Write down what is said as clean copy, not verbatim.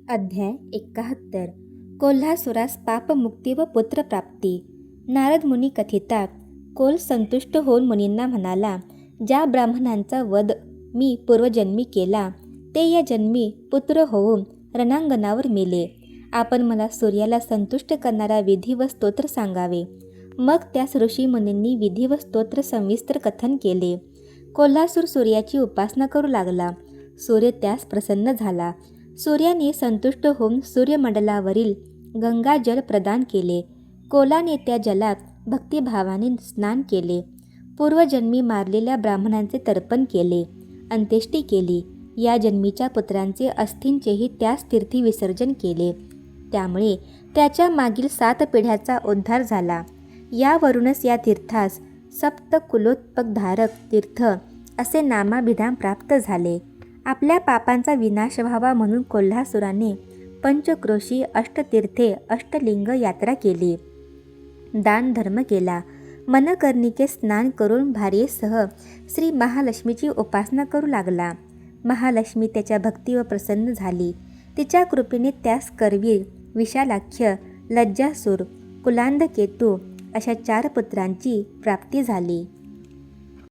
अध्याय 71. कोल्हासुरास पापमुक्ती व पुत्रप्राप्ती. नारद मुनी कथितात. कोल संतुष्ट होऊन मुनींना म्हणाला, ज्या ब्राह्मणांचा वध मी पूर्वजन्मी केला ते या जन्मी पुत्र होऊन रणांगणावर मेले. आपण मला सूर्याला संतुष्ट करणारा विधी व स्तोत्र सांगावे. मग त्यास ऋषी मुनींनी विधी व स्तोत्र सविस्तर कथन केले. कोल्हासूर सूर्याची उपासना करू लागला. सूर्य त्यास प्रसन्न झाला. सूर्याने संतुष्ट होऊन सूर्यमंडलावरील गंगाजल प्रदान केले. कोलाने त्या जलात भक्तिभावाने स्नान केले. पूर्वजन्मी मारलेल्या ब्राह्मणांचे तर्पण केले. अंत्येष्टी केली. या जन्मीच्या पुत्रांचे अस्थींचेही त्याच तीर्थी विसर्जन केले. त्यामुळे त्याच्या मागील 7 पिढ्याचा उद्धार झाला. यावरूनच या तीर्थास सप्तकुलोत्पकधारक तीर्थ असे नामाभिधान प्राप्त झाले. आपल्या पापांचा विनाश व्हावा म्हणून कोल्हासुराने पंचक्रोशी, अष्टतीर्थे, अष्टलिंग यात्रा केली. दान धर्म केला. मनकर्णिके स्नान करून भार्येसह श्री महालक्ष्मीची उपासना करू लागला. महालक्ष्मी त्याच्या भक्तीवर प्रसन्न झाली. तिच्या कृपेने त्यास करवीर, विशालाख्य, लज्जासूर, कुलांधकेतू अशा 4 पुत्रांची प्राप्ती झाली.